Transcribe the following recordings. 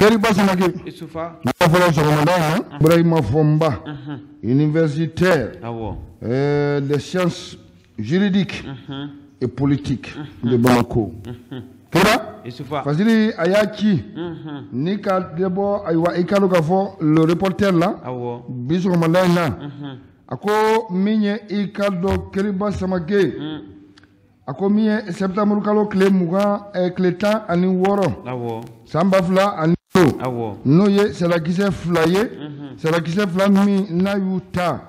Keriba Samake. Isufa. Ibrahima Fomba, universitaire des sciences juridiques et politiques de Bamako. Keriba Fazili Ayaki, Nika Debo Aywa Ikalo Gafo, le reporter là, Bisou Mandana, Ako Minye Ikado Keriba Samake. Ako Minye septembre Kalo Kle Muga Kletan Ani Woro, Sambafla Ani. No ye c'est la qui s'est flyé c'est la qui s'est flammi na yuta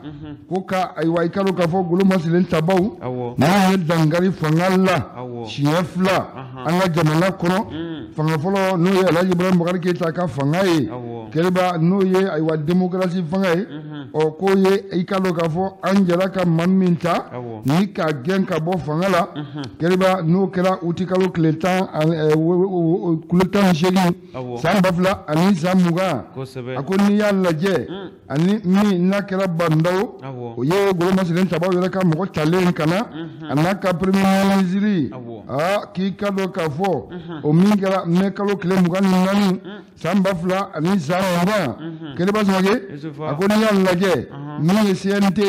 koka aywa ikalo kafo gulo masilen tabaw na ye dangari fangala chiefla anga jamana kono fanga folo no ye la Ibrahim Boubacar Keita ka fangaye keleba no ye aywa démocratie fangaye o ko ye ikalo kafo anjala ka maminta ni ka gen ka bo fangala keleba no kera utikalo kletan kletan jeli samba fla ani zamuga akoni ya laje ani mi nakera bandao oye golo masilen tabaw yele ka mo challenge kana anaka premier ministre ki kado kafo o mingara mekalo kle mugani nani samba fla ani zamuga kele basage akoni ya laje mi CNT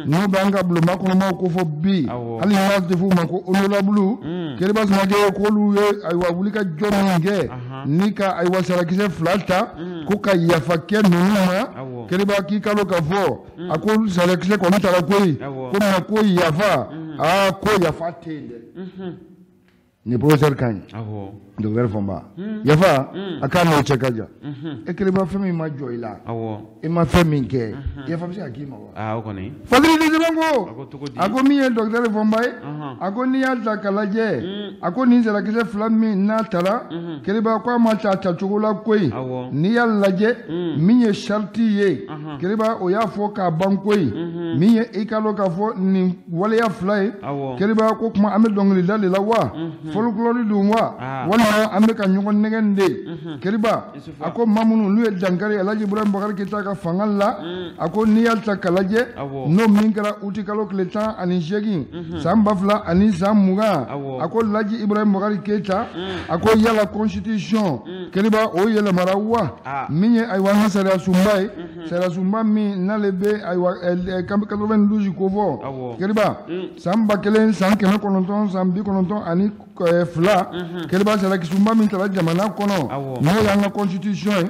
no banga blu makono ma ko fo bi ali nas de fu mako honorable kele basage ko lu aywa bulika jomonge nika aywa sarakise flata kuka yafakia nunuma keriba kikalo kafo ako sarakise ko natala koi kuma ko yafa ko yafa tende ni professeur kan docteur Fomba yafa akana chekaja ekeriba femi ma joila e ma femi ke yafa bisi akima okoni fadri dizibango ako miye docteur Fomba ako ni yalta kalaje ako ni sarakise flami natala keriba kwa ma cha chogola koi ni yalaje miye sharti ye keriba o ya fo ka bankoi miye ikalo ka fo ni wala ya fly keriba ko kuma amel dongli dal la wa folklore dum wa wala ambe ka nyugo negende keriba ako mamunu lu dankari alaji Ibrahim Boubacar Keita ka fangalla ako ni yalta kalaje no mingara utikalo kletan ani jegi samba fla ani zamuga ako laji Ibrahim Boubacar Keita ako yala constitution keriba o yela marawa minye aywa hasara sumbai sara sumba mi nalebe aywa 92 kovo keriba samba kelen sankena kononton sambi kononton ani fla keriba sara kisumba min tala jamana kono no yanga constitution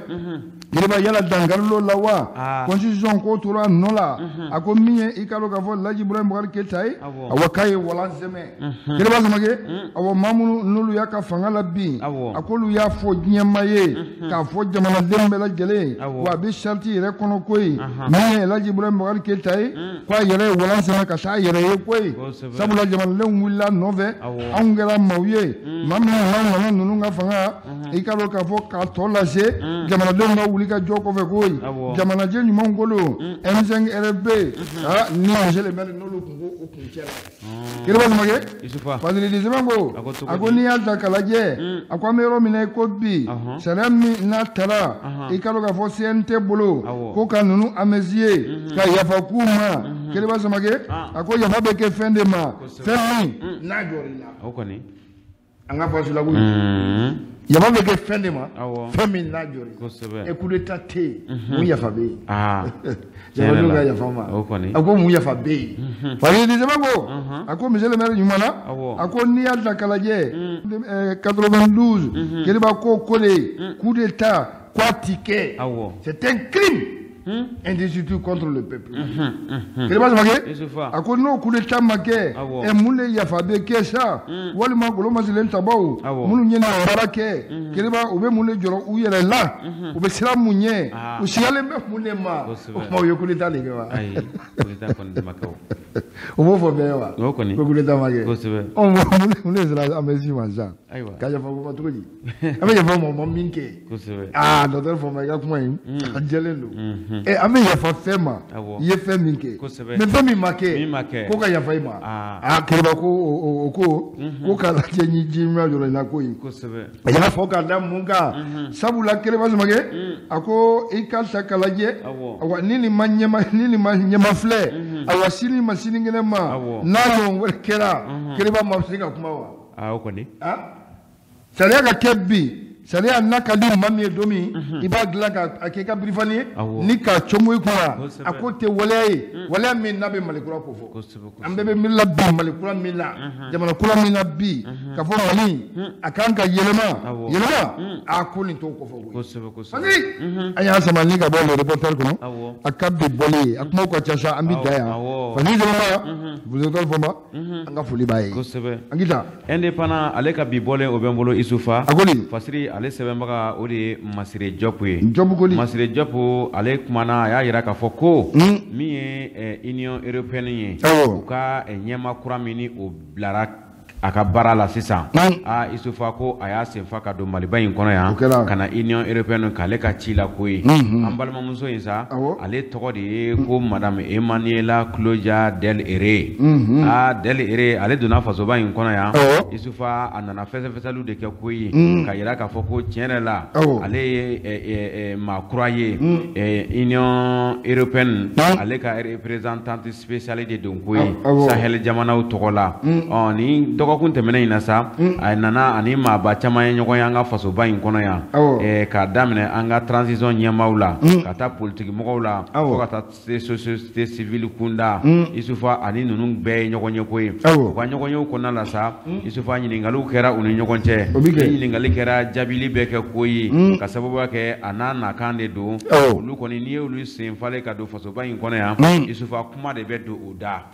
keriba yala dangarlo lawa constitution ko tura nola ako minye ikalo gafo laji Ibrahim Boubacar Keita awakaye wala zeme keriba zamage awo mamunu nulu yaka fangala bi akolu ya fo nyamaye ka fo jamana dembe la gele wa bi sharti re kono koy minye laji Ibrahim Boubacar Keita kwa yere wala zeme ka sa yere koy sabula jamana le willa nove angela mawye mamnu wala nunu nga fanga ikalo ka fo ka tolaje jamana de nga wulika joko fe koy jamana je nyuma ngolo M5 RB ni angele mel nulu kungo okunchela kiriba zamage fadili dizibango agoni yalta kalaje akwamero mine kobi sarami na tara ikalo ka fo CNT bolo ko kanunu amezie ka yafa kuma kiriba zamage ako yafa beke fendema femi na gorila okoni anga fasula ku yafa beke fendema femi na jori e coup d'état te mu yafa be jabaluga yafa ma okoni ako mu yafa be fadili dizibango ako monsieur le maire nyumana ako ni yalta kalaje 92 keriba ko kole coup d'état quoi ticket c'est un crime indiscipliné contre le peuple keriba zamage ako no coup d'état make e mule yafa be kesa wali ma golo masilen tabaw munu nyena barake keriba ube mule joro u yere la ube sira munye u siale be mule ma o yo coup d'état le ga ay coup d'état kon de makaw o mo fo be wa okoni coup d'état make o mule sira amezi manza aywa ka yafa ko tuji ame yafa mo minke docteur Fomba ga kuma yin ajelelo e ame yafa fema ye feminke me femi make ko ka yafa ima keriba ko ko kala jenyi jimma jolo na ko yi ya fo ka da munga sabula keriba zamage ako ikal sakalaje awa nini manyema fle awa sini masini ngene ma nalo kera keriba mafsika kuma wa okoni Salia ka kebi sariya n'a ka di maa min ye don min i b'a dilan k'a kɛ i ka birifani ye ni k'a como i kunna a ko tɛ waleya ye waleya min n'a bɛ Mali kura ko fɔ an bɛɛ bɛ miirila bi Mali kura min na jamana kura min na bi ka fɔ Mali a kan ka yɛlɛma a ko nin t'o kɔfɛ koyi an y'a sama ni ka bɔ le reporter kɔnɔ a ka bi bɔli a kumaw ka ca sa an bɛ da yan Fasi Jɛmanba vous êtes Fɔnba an ka foli b'a ye an k'i ta indépendant ale ka bi bɔlen o bɛ n bolo Isufa a ko nin Fasiri ale sɛbɛnbaga o de ye Masire Diop ye Diop ko nin Masire Diop ale kumana a y'a yira k'a fɔ ko min ye Union Européenne ye u ka ɲɛma kura min ni o bilara a ka baara la sisan Isufa ko a y'a senfa ka don Maliba in kɔnɔ yan ka na Union Européenne k'ale ka ci la ko ye an balimamuso in sa ale tɔgɔ de ye ko Madame Emmanuela Claudia Del Ere Del Ere ale donna fasoba in kɔnɔ yan Isufa a nana fɛsɛfɛsɛliw de kɛ ko ye ka yira k'a fɔ ko tiɲɛ yɛrɛ la ale ye maa kura ye Union Européenne ale ka représentante spéciale de don ko ye Sahel jamanaw tɔgɔ la ni dɔgɔkun tɛmɛnen in na sa a nana ani maaba caman ye ɲɔgɔn ye an ka fasoba in kɔnɔ yan k'a daminɛ an ka transition ɲɛmaaw la ka taa politiki mɔgɔw la fo ka taa société civile kunda Isufa ani ninnu bɛɛ ye ɲɔgɔn ye ko ye u ka ɲɔgɔn yew kɔnɔna la sa Isufa ɲininkaliw kɛra u ni ɲɔgɔn cɛ ɲininkali kɛra jaabili bɛ kɛ ko ye ka sababuya kɛ a n'a nakan de don olu kɔni n'i y'olu sen falen ka don fasoba in kɔnɔ yan Isufa kuma de bɛ don o da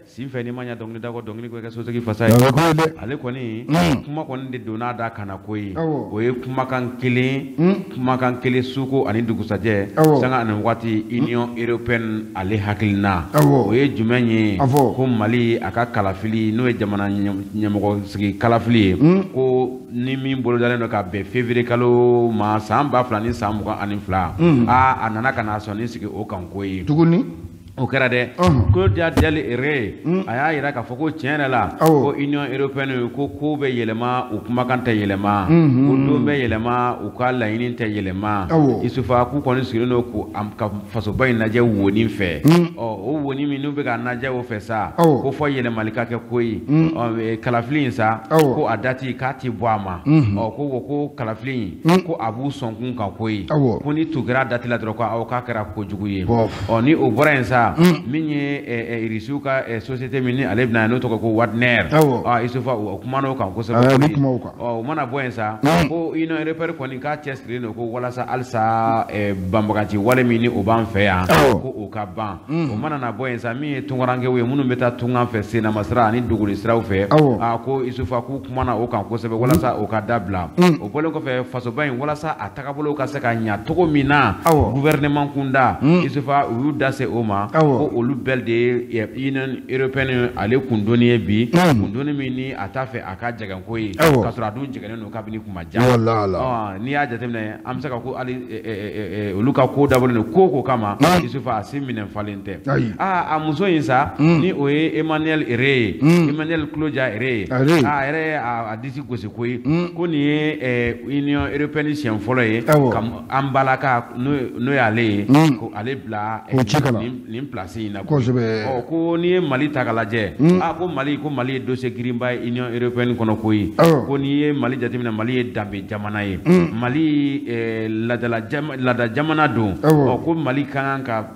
sinfɛ n'i ma ɲɛ dɔnkili da kɔ dɔnkili ko kɛ sotigi fasa ale kɔni kuma kɔni de donna da kana ko ye o ye kumakan kelen suko ani dugusajɛ sanga ani waati Union Européenne ale hakilina o ye jumɛn ye ko Mali a ka kalafili n'o ye jamana ɲɛmɔgɔ sigi kalafili ye ko ni min bolodalen don ka bɛn février kalo ma san 2022 a nana ka na sɔnni sigi o kan ko ye tuguni o kɛra dɛ Claudia Del Ere a y'a yira k'a fɔ ko tiɲɛ yɛrɛ la ko Union Européenne ko bɛ yɛlɛma u kumakan tɛ yɛlɛma ko don bɛ yɛlɛma u ka laɲini tɛ yɛlɛma Isufa k'u kɔni sigilen don ka fasoba in lajɛ woni fɛ o woni min n'u bɛ ka lajɛ o fɛ sa ko fɔ yɛlɛmali ka kɛ ko ye kalafili in sa ko a dati k'a ti bɔ a ma ko kalafili in ko a b'u sɔn kun kan ko ye ko ni tugura dati la dɔrɔn ko aw k'a kɛra kojugu ye ni o bɔra yen sa min ye Irisiw ka société min ni ale bɛna n'o tɔgɔ ko Wagner Isufa o kumana o kan kosɛbɛ o mana bɔ yen sa ko Union Européenne kɔni k'a cɛsirilen don ko walasa halisa banbagaci wale min ni o b'an fɛ yan ko o ka ban o mana na bɔ yen sa min ye tunkarankew ye minnu bɛ taa tungan fɛ Senama sira ani Duguli siraw fɛ ko Isufa k'u kumana o kan kosɛbɛ walasa o ka dabila o bɔlen kɔfɛ fasoba in walasa a tagabolo ka se ka ɲa cogo min na gouvernement kunda Isufa u y'u da se o ma ko olu bɛɛ de ye Union Européenne ale kundoni ye bi kundoni min ni a t'a fɛ a ka jɛgɛnko ye k'a sɔrɔ a dun jɛgɛnnen don kabini kuma jan n'i y'a jateminɛ an bɛ se ka ko hali olu ka ko dabɔlen don ko kama Isufa a si minɛ falen tɛ a muso in sa ni o ye Emmanuel Ere ye Emmanuel Claudia Ere ye a yɛrɛ a disi gosi ko ye ko nin ye Union Européenne siɲɛ fɔlɔ ye ka an balaka n'o y'ale ye ko ale bila nin place in na ko n'i ye Mali ta k'a lajɛ ko Mali ye dossier girinba ye Union Européenne kɔnɔ ko ye ko n'i ye Mali jateminɛ Mali ye danbe jamana ye Mali laada jamana don ko Mali kan ka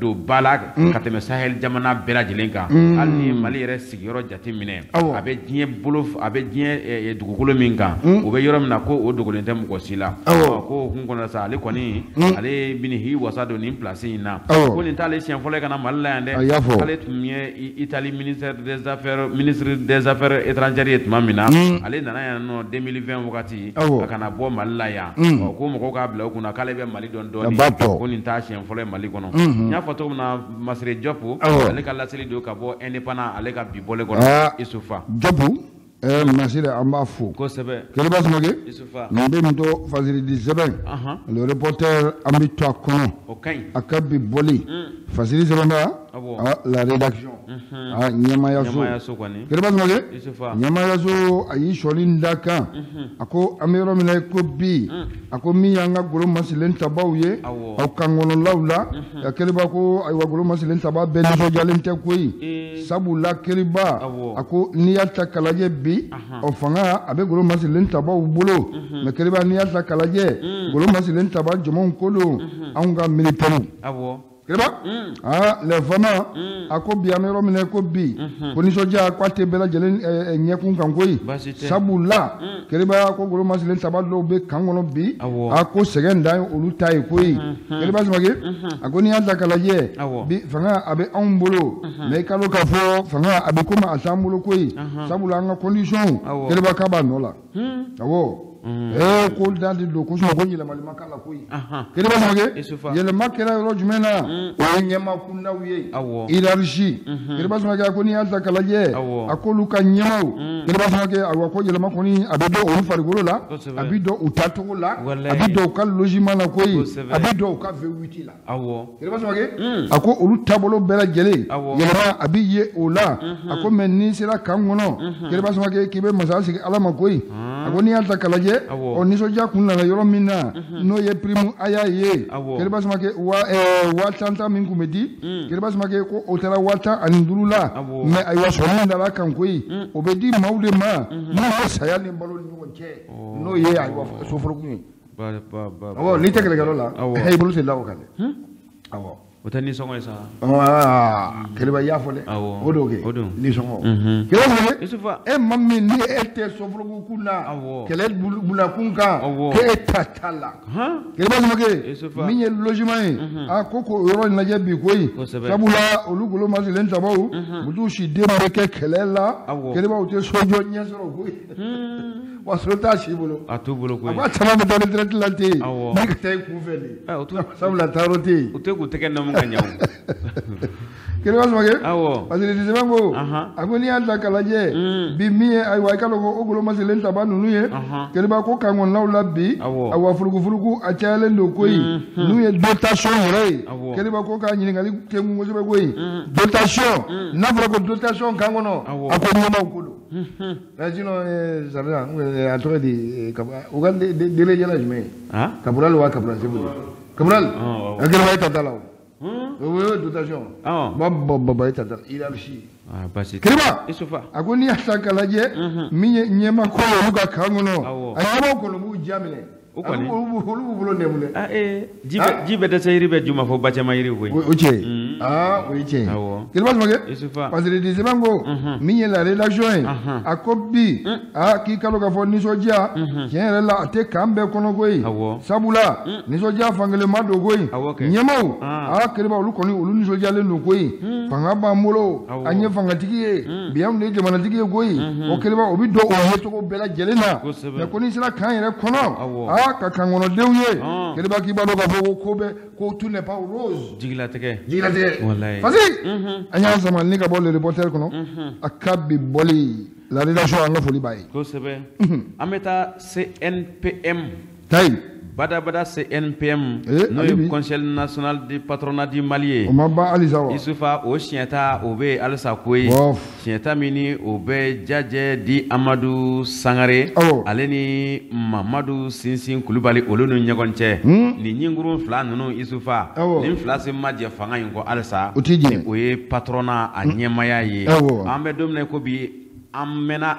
don ba la ka tɛmɛ Sahel jamana bɛɛ lajɛlen kan hali ni Mali yɛrɛ sigiyɔrɔ jateminɛ a bɛ diɲɛ dugukolo min kan o bɛ yɔrɔ min na ko o dogolen tɛ mɔgɔ si la ko kun kɔnɔ sa ale kɔni ale bɛ hi wasa don nin place in na ko nin t'ale siɲɛ fɔlɔ ye ka na Mali la yan dɛ ale tun ye Italie ministre des affaires étrangères ye tuma min na ale nana yan nɔ 2020 wagati a kana bɔ Mali la yan ko mɔgɔw k'a bila u kunna k'ale bɛ Mali dɔn dɔɔni ko nin t'a siɲɛ fɔlɔ ye Mali kɔnɔ n y'a fɔ cogo min na Masire Diop ale ka laseli don ka bɔ indépendant ale ka bi bɔlen kɔnɔ Isufa Diop Masire an b'a fo kosɛbɛ Kɛlɛba Samake Isufa nin bɛ min to Fasiri sɛbɛn le reporter an bɛ to a kɔnɔ o kaɲi a ka bi bɔli Fasiri Sɛbɛnba la rédaction Nyamayaso Kiriba Smage Nyamayaso ayi sholin daka ako amero mina ko bi ako mi yanga golo masilen tabawye au kangono lawla ya kiriba ko ay wa golo masilen tabab ben so jalen te koyi sabula kiriba ako niyata kalaje bi o fanga abe golo masilen tabaw bolo me kiriba niyata kalaje golo masilen tabab jomon kolo anga militaire Kiriba le fama ako bi amero mine ko bi ko ni soja ko te bela jelen nyekun kan koyi sabula kiriba ko golo masilen tabalo be kangono bi ako segenda olu tay koyi kiriba smage ako ni anda kalaje bi fanga abe ombolo me kalo ka fo fanga abe kuma asambulo koyi sabula nga condition kiriba ka ba nola awo ko dadi do ko so ko yele malima kala koyi kiriba smage yele makera ro jumena o nyama kunna wiye irarshi kiriba smage ko ni anda kalaje ako luka nyama kiriba smage awa ko yele makoni abido o farigolo la abido utato la abido ka logement la koyi abido ka vewiti la kiriba smage ako olu tabolo bela jele yele abiye o la ako menni sira kangono kiriba smage kibe masasi alama koyi ako ni anda kalaje o nisoja kunna na yoro minna no ye primu aya ye kiriba smake wa tanta min kumedi kiriba smake ko otara wata anindulula me aywa sonna dala kan koyi obedi mawde ma no saya ni balo ni wonche no ye aywa sofro kunni ba ni tekele galola hey bulu se lawo kale awo otani songo esa kiriba yafole odoge ni songo kiriba isufa mammi ni ete sofro kunna kele bula kunka ke tatala kiriba smake minye logement akoko yoro na jebi koyi sabula olugolo masilen tabawu budu shi dembe ke kelela kiriba ote sojo nyesoro koyi wasota shibolo atubolo koyi aba tama metale tretlante ni tay kuveli sabula tarote utegu tekena munganyawo kiriba smake asile disemango akoni anda kalaje bi miye ay way kalo ko ogolo masilen tabanu nuye kiriba ko kangon lawla bi awa furugu achale ndo koyi nuye dotation re kiriba ko ka nyini ngali tengu ngobe koyi dotation na ko dotation kangono akoni ma okolo rajino zarra atore di ugande dele jela jme kabral wa kabral sebulu kabral akira way tatalaw dotation baba itata irarshi basi kiriba isufa akoni asakalaje minye nyema ko luga kangono ayama ko lu jamile ukoni olu bulo nemule jibe da sayri be juma fo bacha mayri koy oche oche kiriba smage isufa parce que disemango minye la rédaction akobi ki kalo ka fo ni soja kien la ate kambe kono koy sabula ni soja fangele mado koy nyemau kiriba olu koni olu ni soja le no koy fanga ba molo anye fanga tikiye biam ne jamana tikiye koy o kiriba obi do o heto ko bela jelena me koni sira kan yere kono ka kangono dewye kiriba ki balo ka fo ko be ko tout n'est pas rose jigila teke wallahi fasi anya sama ni ka bol reporter kono akabi boli la rédaction anga foli bayi ko sebe ameta CNPM tay bada CNPM no Conseil national du patronat du Mali Isufa o chienta obe alsa koy chienta mini obe jaje di Amadou Sangare aleni Mamadou Sinsin Kulubali olono nyagonche ni nyinguru fla nunu Isufa ni fla se maje fanga yinko alsa o ye patronat a nyemaya ye ambe domne ko bi amena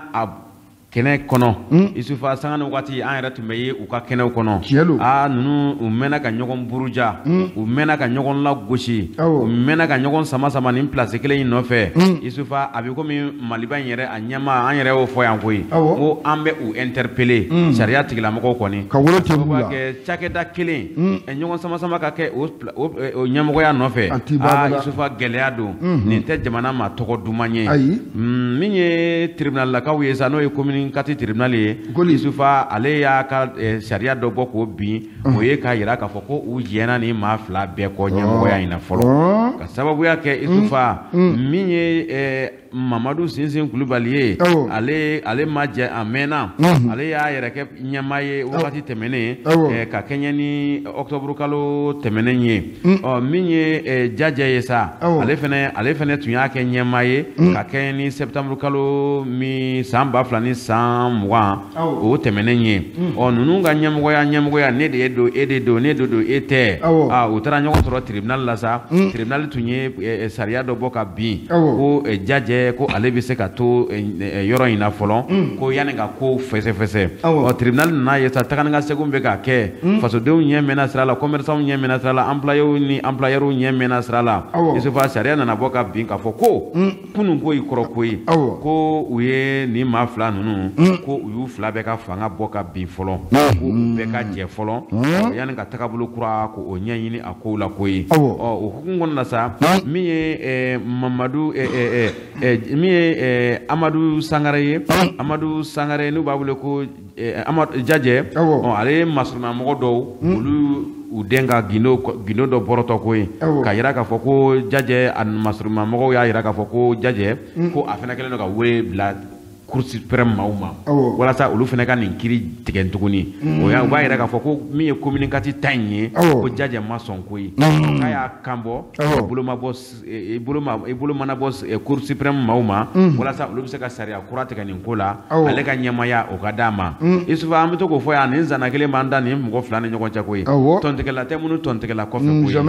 kene kono isufa sanga no wati an yɛrɛ tun bɛ ye u ka kɛnɛw kɔnɔ nunu u mɛnna ka ɲɔgɔn buruja u mɛnna ka ɲɔgɔn lagosi u mɛnna ka ɲɔgɔn sama ni place kelen in nɔfɛ isufa a bɛ komi maliba in yɛrɛ a ɲɛma an yɛrɛ y'o fɔ yan koyi ko an bɛ u interpeller sariya tigilamɔgɔw kɔni ka wolo tɛ b'u la kɛ cakɛda kelen ɲɔgɔn sama ka kɛ o ɲɛmɔgɔya nɔfɛ isufa gɛlɛya don nin tɛ jamana ma tɔgɔ duman ye min ye tribunal lakaw ye sa n'o ye commune commune kati tribunal ye Isufa ale y'a ka sariya dɔ bɔ k'o bin o ye k'a yira k'a fɔ ko u jɛna ni maa fila bɛɛ kɔ ɲɛmɔgɔya in na fɔlɔ ka sababuya kɛ Isufa min ye Mamadu Sinsin Kulubali ye ale ma jɛ a mɛnna ale y'a yɛrɛ kɛ ɲɛmaa ye wagati tɛmɛnen ka kɛɲɛ ni octobre kalo tɛmɛnen ye min ye Jajɛ ye sa ale fɛnɛ tun y'a kɛ ɲɛmaa ye ka kɛɲɛ ni septembre kalo min san 2020 o tɛmɛnen ye ninnu ka ɲɛmɔgɔya ne de ye don e de don ne de don e tɛ u taara ɲɔgɔn sɔrɔ tribunal la sa tribunal tun ye sariya dɔ bɔ ka bin ko Jajɛ ko ale bɛ se ka to yɔrɔ in na fɔlɔ ko yanni ka ko fɛsɛfɛsɛ tribunal nana ye sa tagani ka segin bɛ ka kɛ fasodenw ɲɛ mɛnna sira la commerçants ɲɛ mɛnna sira la employés ni employeurs ɲɛ mɛnna sira la Isufa sariya nana bɔ ka bin k'a fɔ ko kunun ko kɔrɔ ko ye ko u ye nin maa fila ninnu ko u y'u fila bɛɛ ka fanga bɔ ka bin fɔlɔ ko u bɛɛ ka jɛ fɔlɔ yanni ka tagabolo kura ko o ɲɛɲini a kow la ko ye o hukumu kɔnɔna na sa min ye min ye Amadu Sangare ye Amadu Sangare n'u b'a wele ko Jajɛ ale ye masurunamɔgɔ dɔw olu u den ka gindo dɔ bɔrɔtɔ ko ye ka yira k'a fɔ ko Jajɛ a masurunamɔgɔw y'a yira k'a fɔ ko Jajɛ ko a fɛnɛ kɛlen don ka wele bila Cour suprême maaw ma walasa olu fɛnɛ ka nin kiiri tigɛ tuguni u b'a yira k'a fɔ ko min ye commune kati ta in ye ko Jajɛ ma sɔn ko ye k'a y'a kan bɔ i bolo mana bɔ Cour suprême maaw ma walasa olu bɛ se ka sariya kura tigɛ nin ko la ale ka ɲɛmaya o ka d'a ma Isufa an bɛ to k'o fɔ yan nin zana kelen b'an da nin mɔgɔ fila ni ɲɔgɔn cɛ ko ye tɔntigɛla tɛ minnu tɔntigɛla kɔfɛ ko ye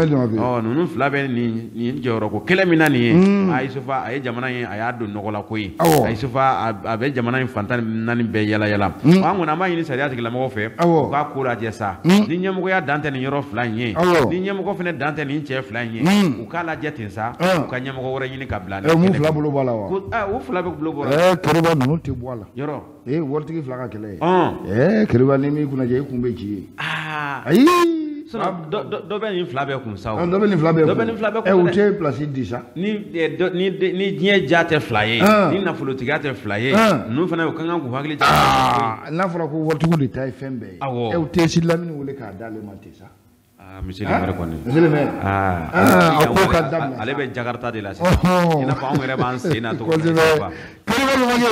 ninnu fila bɛ nin jɔyɔrɔ ko kelen min na nin ye Isufa a ye jamana in a y'a don nɔgɔ la ko ye Isufa a bɛ jamana in fantan naani bɛɛ yala yala an kɔni an b'a ɲini sariya tigilamɔgɔw fɛ u k'a ko lajɛ sa ni ɲɛmɔgɔya dan tɛ nin yɔrɔ fila in ye ni ɲɛmɔgɔ fɛnɛ dan tɛ nin cɛ fila in ye u k'a lajɛ ten sa u ka ɲɛmɔgɔ wɛrɛ ɲini ka bila mun fila bolo bɔ a la wa u fila bɛ bolo bɔ la Keriba ninnu tɛ bɔ a la yɔrɔ waritigi fila ka kɛlɛ ye Keriba ni min kunna jɛ i kun bɛ ci ye ayi dɔ bɛ nin fila bɛɛ kun sa dɔ bɛ nin fila bɛɛ kun u tɛ place di sa ni diɲɛ ja tɛ fila ye ni nafolotigiya tɛ fila ye ninnu fana u ka kan k'u hakili jigin n'a fɔra ko waritigiw de ta ye fɛn bɛɛ ye u tɛ si lamini wele k'a d'ale ma ten sa monsieur le maire kɔni a ko ka daminɛ ale bɛ Jakarta de la sisan i n'a fɔ anw yɛrɛ b'an sen na cogo min na Keriba ɲɔgɔnye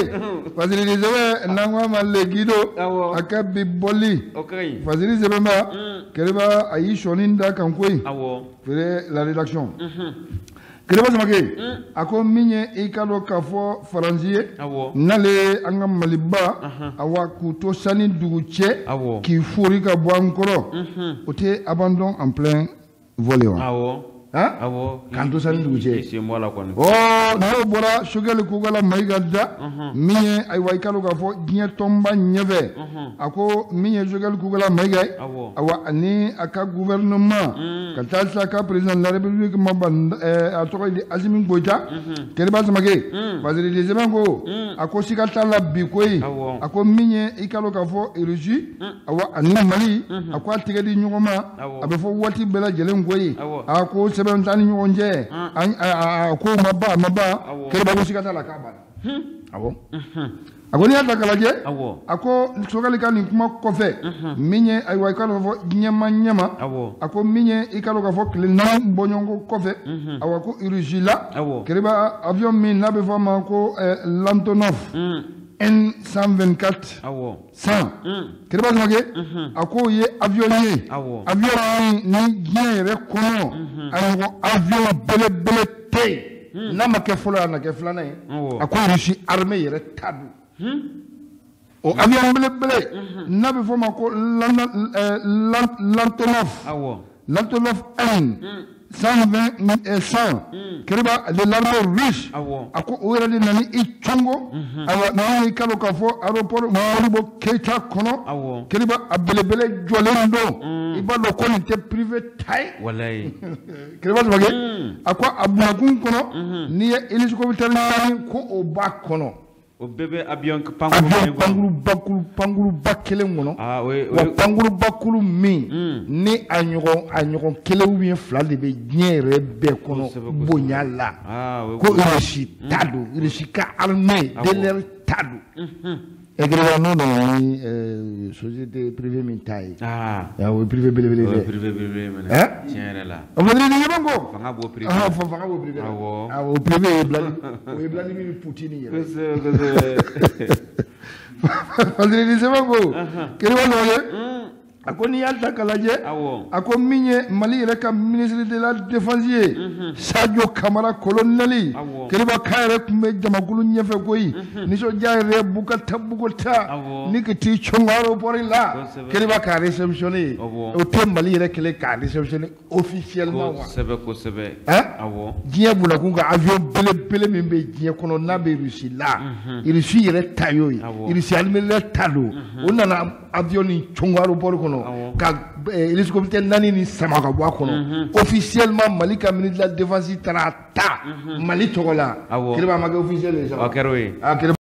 fasili sɛbɛn n'an ko a ma le Guido a ka bi bɔli fasili sɛbɛn ba Keriba a y'i sɔnni da kan koyi feere la rédaction Keriba Samakɛ a ko min ye i ka dɔn k'a fɔ Faransi ye n'ale an ka Maliba awa k'u to sani dugu cɛ k'i fori ka bɔ an kɔrɔ o tɛ abandon en plein vol wa k'an to sani dugu cɛ n'o bɔra Sogɛli Kokala Mayiga da min ye ayiwa i ka dɔn k'a fɔ diɲɛ tɔnba ɲɛfɛ a ko min ye Sogɛli Kokala Mayiga ye awa ani a ka gouvernement ka taa se a ka président de la République ma a tɔgɔ ye di Asimi Goïta Keriba Samakɛ fasili de sɛbɛn ko a ko siga t'a la bi koyi a ko min ye i ka dɔn k'a fɔ Russie awa ani Mali a ko a tɛgɛ di ɲɔgɔn ma a bɛ fɔ waati bɛɛ lajɛlen koyi a ko sɛbɛn t'an ni ɲɔgɔn cɛ a ko ma ban Keriba ko siga t'a la k'a banna awɔ a ko n'i y'a ta k'a lajɛ a ko Sogɛli ka nin kuma kɔfɛ min ye ayiwa i ka dɔn k'a fɔ ɲɛma a ko min ye i ka dɔn k'a fɔ tile 4 bɔɲɔgɔnko kɔfɛ awa ko Russie la Keriba avion min n'a bɛ fɔ a ma ko l'Antonov N124 100 Keriba Samakɛ a ko ye avion ye avion min ni diɲɛ yɛrɛ kɔnɔ a ɲɔgɔn avion belebele tɛ yen n'a ma kɛ fɔlɔ a na kɛ filanan ye a ko Russie armée yɛrɛ ta don o avion belebele n'a bɛ fɔ o ma ko l'Antonov 100 Keriba de l'armée russe a ko o yɛrɛ de nana i congo awa n'an y'i kalo k'a fɔ aéroport Modibo Keita kɔnɔ Keriba a belebele jɔlen don i b'a dɔn ko nin tɛ privé ta ye Keriba Samakɛ a ko a bunakun kɔnɔ n'i ye hélicoptère naani ko o b'a kɔnɔ o bɛɛ bɛ avion pankuruba kelen kɔnɔ wa pankuruba kulu min ni a ɲɔgɔn kelen ou bien fila de bɛ diɲɛ yɛrɛ bɛɛ kɔnɔ bonya la ko Russie ta don Russie ka armée de l'air ta don Et que non dans société privée min taille. Ah oui privé belé. Privé hein? Tiens là. On va dire ni bango. Fanga bo privé. Ah fanga bo privé. Ah au privé blali mi Poutine. On va dire ni bango. Que le ako ni yalta kalaje ako minye Mali reka ministre de la défense Sadio Camara coloneli keriba kayre kumbe jamakulu nyefe koyi ni so jaare buka tabugota ni kiti chongaro porila keriba ka réceptionner o te Mali rek le ka réceptionner officiellement ko sebe awo diye bula kunga avion bele mimbe diye kono nabe Russie la Russie yere tayoyi Russie almele talo onana avion ni chongaro por kono ka hélicoptère nani ni sama ka bɔ kono officiellement Mali ka ministre de la défense tarata Mali togola kiriba ma kɛ officiel ye